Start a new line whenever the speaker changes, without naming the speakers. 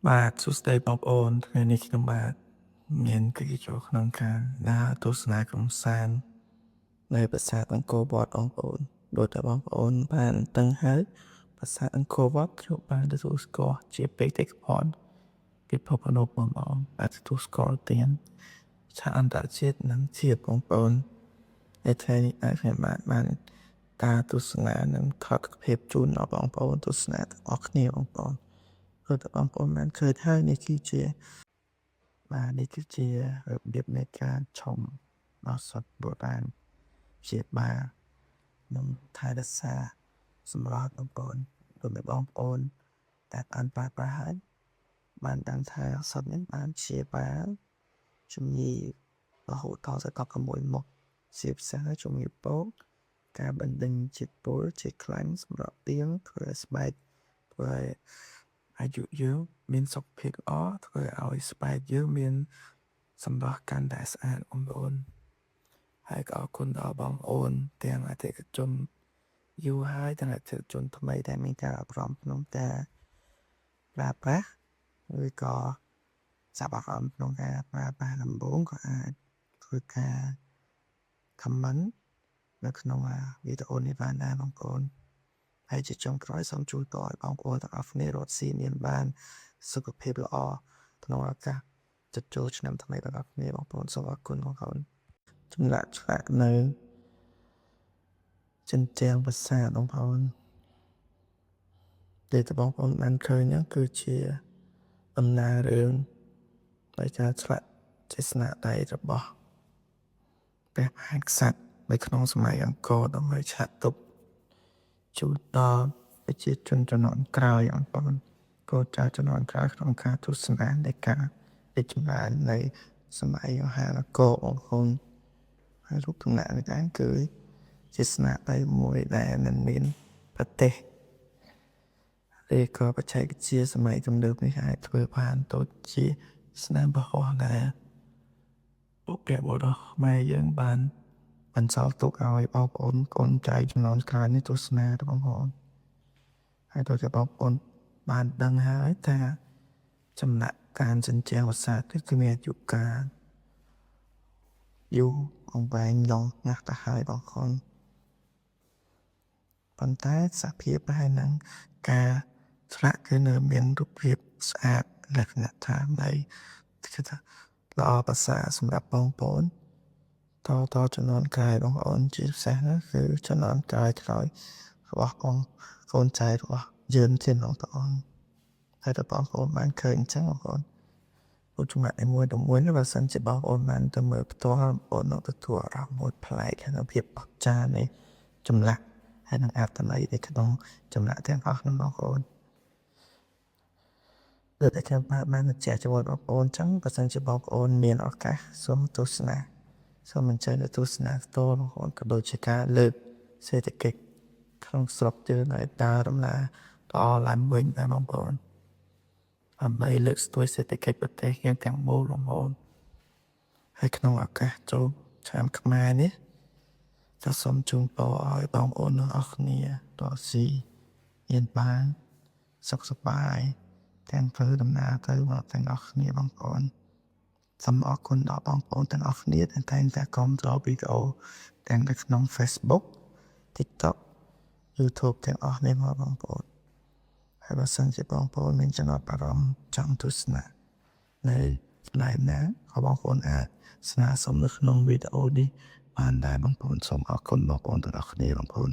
បាទសួស្តីបងប្អូនថ្ងៃនេះខ្ញុំបាទមានកិត្តិយសក្នុងការដើរទស្សនាកម្សាន្តនៅប្រាសាទអង្គរវត្តបងប្អូនដូចតែបងប្អូនបានដឹងហើយប្រាសាទអង្គរវត្តត្រូវបានទទួលស្គាល់ជាបេតិកភណ្ឌពិភពលោកបងប្អូនបានទទួលស្គាល់ទាំងឆាកអន្តរជាតិនិងជាតិបងប្អូននៅថ្ងៃនេះខ្ញុំបានដើរទស្សនានិងថតភាពជូនដល់បងប្អូនទស្សនាទាំងអស់គ្នាបងប្អូនព្រោះតែបងប្អូនបានឃើញហើយនេះគឺជារបៀបនៃការឆុងដល់សត្វបុរាណព្យាបាលនិងថែរក្សាសម្រស់បងប្អូនដូចតែបងប្អូនដែលបានប្រើហើយបានដឹងថាសត្វនេះបានព្យាបាលជំងឺរហូតដល់ទៅ16មុខជាពិសេសជំងឺពងការបណ្ដេញជាតិពុលជាខ្លាញ់សម្រាប់ទៀងធ្វើឲ្យស្បែកធ្វើឲ្យអាយុយើងមានសុខភាពល្អធ្វើឲ្យស្បែកយើងមានសម្រស់កាន់តែស្អាតបងប្អូនហើយក៏អរគុណដល់បងប្អូនទាំងអតិថិជនយូរហើយទាំងអតិថិជនថ្មីដែលមានការអប់រំក្នុងការប្រើប្រាស់ឬក៏ចាប់អារម្មណ៍ក្នុងការប្រើប្រាស់ដំបូងក៏អាចធ្វើការ comment នៅក្នុងវីដេអូនេះបានដែរបងប្អូនហើយជាចុងក្រោយសូមជូនពរឲ្យបងប្អូនទាំងអស់គ្នារត់ស៊ីមានបានសុខភាពល្អក្នុងឱកាសចិត្តចូលឆ្នាំថ្មីរបស់គ្នាបងប្អូនសូមអរគុណបងប្អូនចម្លាក់ឆ្លាក់នៅជញ្ជាំងប្រាសាទបងប្អូនដែលបងប្អូនបានឃើញហ្នឹងគឺជាដំណើររឿងដោយការឆ្លាក់ជាស្នាដៃរបស់ព្រះមហាក្សត្រនៅក្នុងសម័យអង្គរដើម្បីឆាក់ទុកជូនដល់ប្រជាជនជំនាន់ក្រោយបងប្អូនកូនចៅជំនាន់ក្រោយក្នុងការទស្សនានៃការរីកចម្រើននៃសម័យមហានគរបងប្អូនហើយរូបដំណាក់នេះដែរគឺជាស្នាដៃមួយដែលមិនមានប្រទេសឬក៏បច្ចេកវិទ្យាសម័យទំនើបនេះអាចធ្វើបានដូចជាស្នាមពហុដែលបុព្វបុរសខ្មែរយើងបានបន្សល់ទុកឲ្យបងប្អូនកូនចៅជំនាន់ក្រោយនេះទស្សនាបងប្អូនហើយដូចជាបងប្អូនបានដឹងហើយថាចំណាក់ការជញ្ជាំងប្រាសាទនេះគឺមានអាយុកាលយូរអង្វែងឡងណាស់ទៅហើយបងប្អូនប៉ុន្តែសភាពហើយនឹងការឆ្លាក់គឺនៅមានរូបភាពស្អាតលក្ខណៈថានៃគឺថាល្អប្រសើរសម្រាប់បងប្អូនតជំនាន់ក្រោយបងប្អូនជាពិសេសនោះគឺជំនាន់ក្រោយរបស់កូនចៅរបស់យើងទៀតបងប្អូនហើយតើបងប្អូនបានឃើញអញ្ចឹងបងប្អូនរូបចម្លាក់មួយនេះបើសិនជាបងប្អូនបានទៅមើលផ្ទាល់បងប្អូននឹងទទួលអារម្មណ៍មួយប្លែកហើយនឹងភាពអស្ចារ្យនៃចម្លាក់ហើយនឹងអត្ថន័យនៅក្នុងចម្លាក់ទាំងអស់នោះបងប្អូនដូចតែខ្ញុំបានបញ្ជាក់ជាមួយបងប្អូនអញ្ចឹងបើសិនជាបងប្អូនមានឱកាសសូមទស្សនាសូមអញ្ជើញទៅទស្សនាផ្ទាល់បងប្អូនក៏ដូចជាការលើកសេដ្ឋកិច្ចក្នុងស្រុកយើងឲ្យដើរដំណើរល្អឡើងវិញដែរបងប្អូនដើម្បីលើកស្ទួយសេដ្ឋកិច្ចប្រទេសយើងទាំងមូលបងប្អូនហើយក្នុងឱកាសចូលឆ្នាំខ្មែរនេះក៏សូមជូនពរឲ្យបងប្អូនទាំងអស់គ្នាតស៊ីមានបានសុខសប្បាយទាំងធ្វើដំណើរទៅមកទាំងអស់គ្នាបងប្អូនសូមអរគុណដល់បងប្អូនទាំងអស់គ្នាដែលតែងតែគាំទ្រវីដេអូទាំងនៅក្នុង Facebook TikTok YouTube ទាំងអស់នេះមកបងប្អូនហើយបើសិនជាបងប្អូនមានចំណាប់អារម្មណ៍ចង់ទស្សនានៅកន្លែងណាក៏បងប្អូនអាចស្នើសុំនៅក្នុងវីដេអូនេះបានដែរបងប្អូនសូមអរគុណបងប្អូនទាំងអស់គ្នាបងប្អូន